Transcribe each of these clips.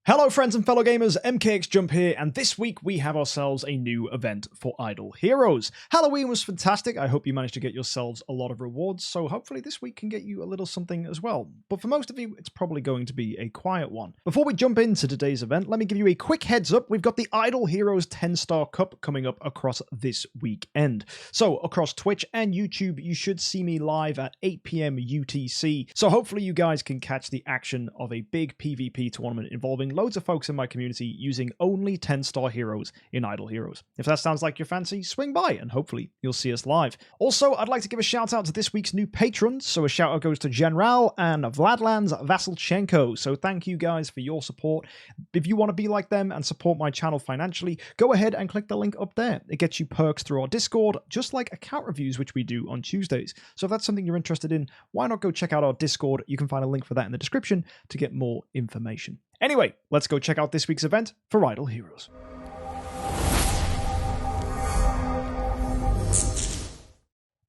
Hello friends and fellow gamers, MKxJUMP here, and this week we have ourselves a new event for Idle Heroes. Halloween was fantastic. I hope you managed to get yourselves a lot of rewards, so hopefully this week can get you a little something as well. But for most of you, it's probably going to be a quiet one. Before we jump into today's event, let me give you a quick heads up. We've got the Idle Heroes 10-Star Cup coming up across this weekend. So across Twitch and YouTube, you should see me live at 8 PM UTC. So hopefully you guys can catch the action of a big PvP tournament involving loads of folks in my community using only 10-star heroes in Idle Heroes. If that sounds like your fancy, swing by and hopefully you'll see us live. Also, I'd like to give a shout out to this week's new patrons. So a shout out goes to General and Vladlands Vasilchenko. So thank you guys for your support. If you want to be like them and support my channel financially, go ahead and click the link up there. It gets you perks through our Discord, just like account reviews, which we do on Tuesdays. So if that's something you're interested in, why not go check out our Discord? You can find a link for that in the description to get more information. Anyway, let's go check out this week's event for Idle Heroes.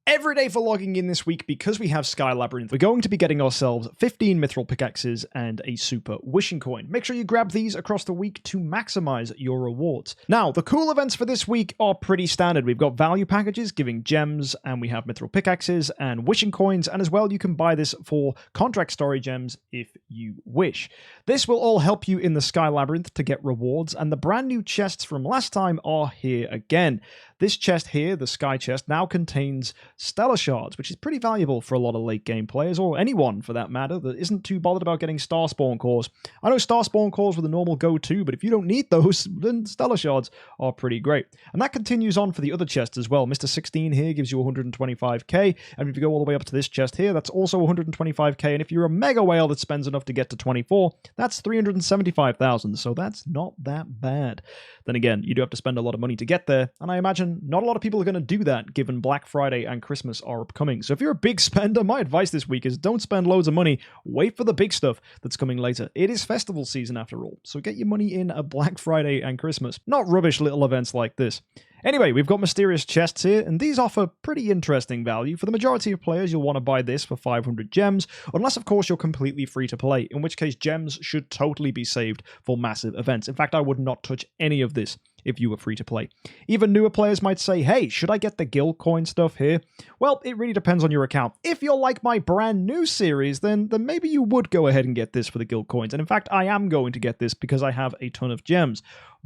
Every day for logging in this week, because we have Sky Labyrinth, we're going to be getting ourselves 15 mithril pickaxes and a super wishing coin. Make sure you grab these across the week to maximize your rewards. Now, the cool events for this week are pretty standard. We've got value packages giving gems, and we have mithril pickaxes and wishing coins, and as well you can buy this for contract story gems if you wish. This will all help you in the Sky Labyrinth to get rewards, and the brand new chests from last time are here again. This chest here, the Sky chest, now contains Stellar Shards, which is pretty valuable for a lot of late game players, or anyone for that matter, that isn't too bothered about getting Star Spawn cores. I know Star Spawn cores were the normal go-to, but if you don't need those, then Stellar Shards are pretty great. And that continues on for the other chests as well. Mr. 16 here gives you 125k, and if you go all the way up to this chest here, that's also 125k, and if you're a Mega Whale that spends enough to get to 24, that's 375,000, so that's not that bad. Then again, you do have to spend a lot of money to get there, and I imagine not a lot of people are going to do that given Black Friday and Christmas are upcoming. So if you're a big spender, my advice this week is don't spend loads of money. Wait for the big stuff that's coming later. It is festival season after all, so get your money in at Black Friday and Christmas, not rubbish little events like this. Anyway, we've got mysterious chests here, and these offer pretty interesting value. For the majority of players, you'll want to buy this for 500 gems, unless of course you're completely free to play, in which case gems should totally be saved for massive events. In fact, I would not touch any of this if you were free to play. Even newer players might say, hey, should I get the guild coin stuff here? Well, it really depends on your account. If you're like my brand new series, then maybe you would go ahead and get this for the guild coins. And in fact, I am going to get this because I have a ton of gems.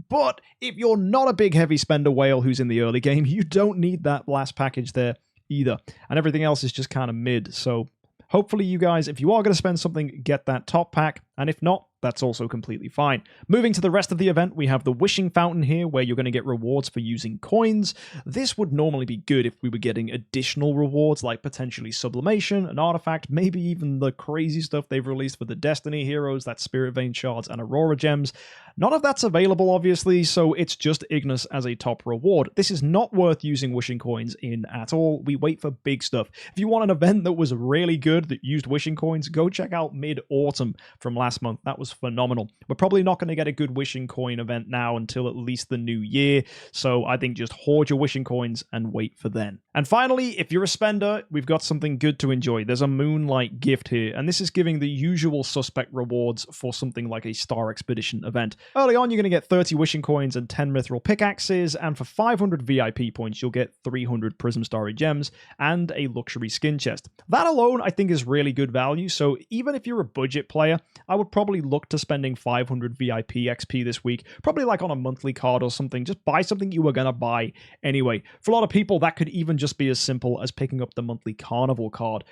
But if you're not a big heavy spender whale who's in the early game, you don't need that last package there either. And everything else is just kind of mid. So hopefully you guys, if you are going to spend something, get that top pack. And if not, that's also completely fine. Moving to the rest of the event, we have the Wishing Fountain here, where you're going to get rewards for using coins. This would normally be good if we were getting additional rewards, like potentially Sublimation, an artifact, maybe even the crazy stuff they've released for the Destiny heroes, that Spirit Vein Shards and Aurora Gems. None of that's available, obviously, so it's just Ignis as a top reward. This is not worth using Wishing Coins in at all. We wait for big stuff. If you want an event that was really good, that used Wishing Coins, go check out Mid-Autumn from last month. That was phenomenal. We're probably not going to get a good wishing coin event now until at least the new year, so I think just hoard your wishing coins and wait for then. And finally, if you're a spender, we've got something good to enjoy. There's a Moonlight gift here, and this is giving the usual suspect rewards for something like a Star Expedition event. Early on, you're going to get 30 wishing coins and 10 mithril pickaxes, and for 500 VIP points, you'll get 300 Prism Starry gems and a luxury skin chest. That alone, I think, is really good value, so even if you're a budget player, I would probably look to spending 500 VIP XP this week, probably like on a monthly card or something. Just buy something you were going to buy anyway. For a lot of people, that could even just be as simple as picking up the monthly Carnival card.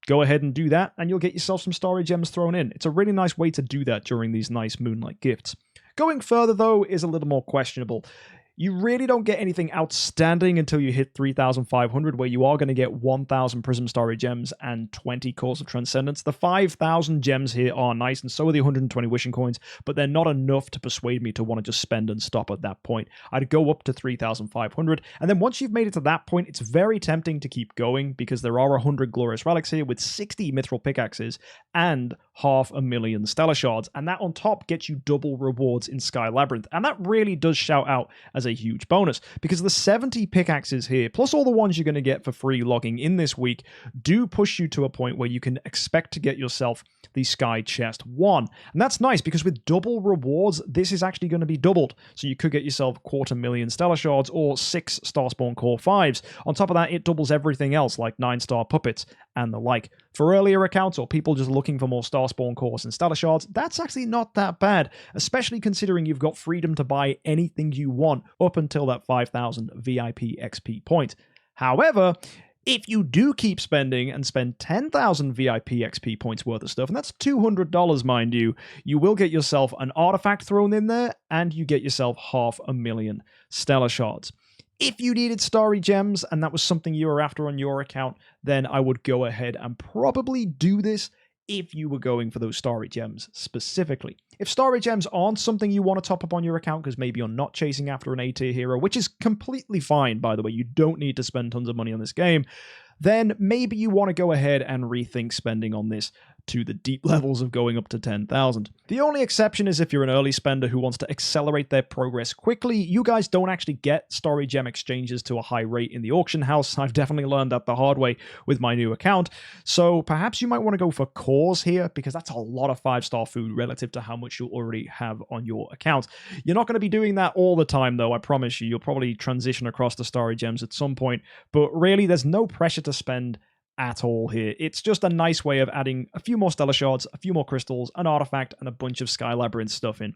Go ahead and do that, and you'll get yourself some Starry Gems thrown in. It's a really nice way to do that during these nice Moonlight gifts. Going further, though, is a little more questionable. You really don't get anything outstanding until you hit 3,500, where you are going to get 1,000 Prism Starry Gems and 20 Cores of Transcendence. The 5,000 gems here are nice, and so are the 120 Wishing Coins, but they're not enough to persuade me to want to just spend and stop at that point. I'd go up to 3,500, and then once you've made it to that point, it's very tempting to keep going, because there are 100 Glorious Relics here with 60 Mithril Pickaxes and 500,000 stellar shards, and that on top gets you double rewards in Sky Labyrinth, and that really does shout out as a huge bonus, because the 70 pickaxes here, plus all the ones you're going to get for free logging in this week, do push you to a point where you can expect to get yourself the Sky Chest 1, and that's nice, because with double rewards, this is actually going to be doubled, so you could get yourself 250,000 stellar shards, or 6 Starspawn Core 5s. On top of that, it doubles everything else, like 9-star puppets, and the like. For earlier accounts, or people just looking for more Starspawn Cores and stellar shards, that's actually not that bad, especially considering you've got freedom to buy anything you want up until that 5,000 VIP XP point. However, if you do keep spending and spend 10,000 VIP XP points worth of stuff, and that's $200, mind you, you will get yourself an artifact thrown in there, and you get yourself 500,000 stellar shards. If you needed starry gems, and that was something you were after on your account, then I would go ahead and probably do this if you were going for those starry gems specifically. If starry gems aren't something you want to top up on your account, because maybe you're not chasing after an A-tier hero, which is completely fine, by the way, you don't need to spend tons of money on this game, then maybe you want to go ahead and rethink spending on this to the deep levels of going up to 10,000. The only exception is if you're an early spender who wants to accelerate their progress quickly. You guys don't actually get starry gem exchanges to a high rate in the auction house. I've definitely learned that the hard way with my new account. So perhaps you might want to go for cores here, because that's a lot of 5-star food relative to how much you'll already have on your account. You're not going to be doing that all the time, though, I promise you. You'll probably transition across to starry gems at some point, but really there's no pressure to spend at all here. It's just a nice way of adding a few more stellar shards, a few more crystals, an artifact, and a bunch of Sky Labyrinth stuff in.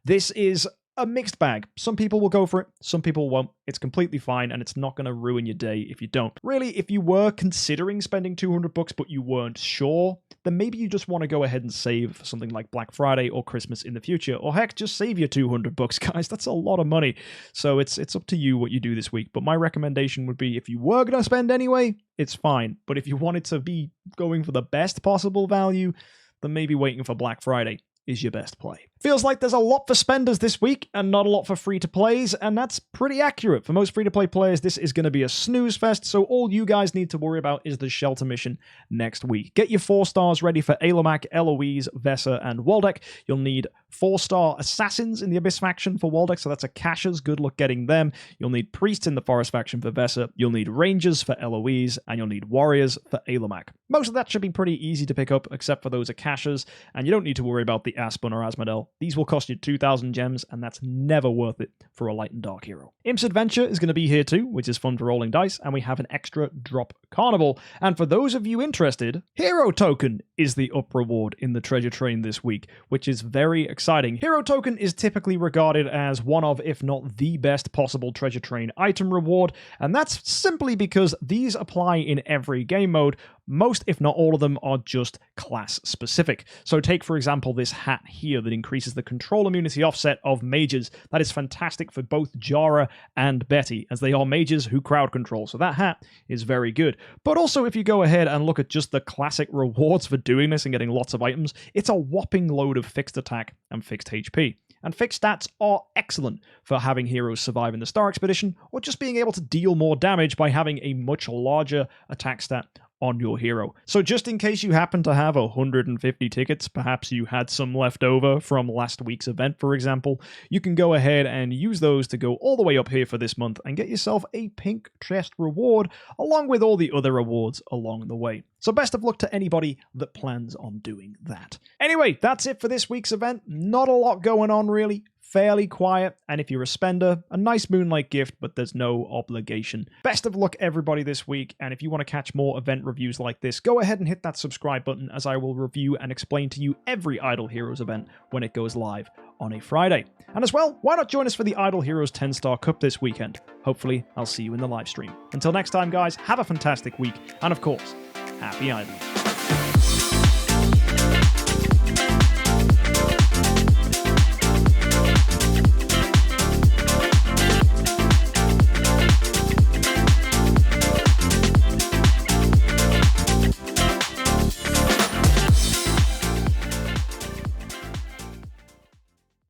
This is a mixed bag. Some people will go for it, some people won't. It's completely fine, and it's not going to ruin your day if you don't. Really, if you were considering spending $200 but you weren't sure, then maybe you just want to go ahead and save for something like Black Friday or Christmas in the future, or heck, just save your $200, guys. That's a lot of money. So it's up to you what you do this week, but my recommendation would be, if you were going to spend anyway, it's fine. But if you wanted to be going for the best possible value, then maybe waiting for Black Friday is your best play. Feels like there's a lot for spenders this week and not a lot for free-to-plays, and that's pretty accurate. For most free-to-play players, this is going to be a snooze fest, so all you guys need to worry about is the shelter mission next week. Get your 4 stars ready for Ailamak, Eloise, Vesa, and Waldeck. You'll need 4-star assassins in the Abyss faction for Waldeck, so that's a Caches. Good luck getting them. You'll need priests in the Forest faction for Vesa. You'll need rangers for Eloise, and you'll need warriors for Ailamak. Most of that should be pretty easy to pick up, except for those Akashas, and you don't need to worry about the Aspen or Asmodel. These will cost you 2,000 gems, and that's never worth it for a light and dark hero. Imp's Adventure is going to be here too, which is fun for rolling dice, and we have an extra drop carnival. And for those of you interested, Hero Token is the up reward in the treasure train this week, which is very exciting. Hero Token is typically regarded as one of, if not the best possible treasure train item reward, and that's simply because these apply in every game mode. Most, if not all of them, are just class specific. So take, for example, this hat here that increases the control immunity offset of mages. That is fantastic for both Jara and Betty, as they are mages who crowd control. So that hat is very good. But also, if you go ahead and look at just the classic rewards for doing this and getting lots of items, it's a whopping load of fixed attack and fixed HP. And fixed stats are excellent for having heroes survive in the Star Expedition, or just being able to deal more damage by having a much larger attack stat on your hero. So just in case you happen to have 150 tickets, perhaps you had some left over from last week's event, for example, you can go ahead and use those to go all the way up here for this month and get yourself a pink chest reward, along with all the other rewards along the way. So best of luck to anybody that plans on doing that. Anyway, that's it for this week's event. Not a lot going on, really. Fairly quiet, and if you're a spender, a nice Moonlight gift, but there's no obligation. Best of luck, everybody, this week, and if you want to catch more event reviews like this, go ahead and hit that subscribe button, as I will review and explain to you every Idle Heroes event when it goes live on a Friday. And as well, why not join us for the Idle Heroes 10-Star Cup this weekend? Hopefully, I'll see you in the live stream. Until next time, guys, have a fantastic week, and of course, happy idling.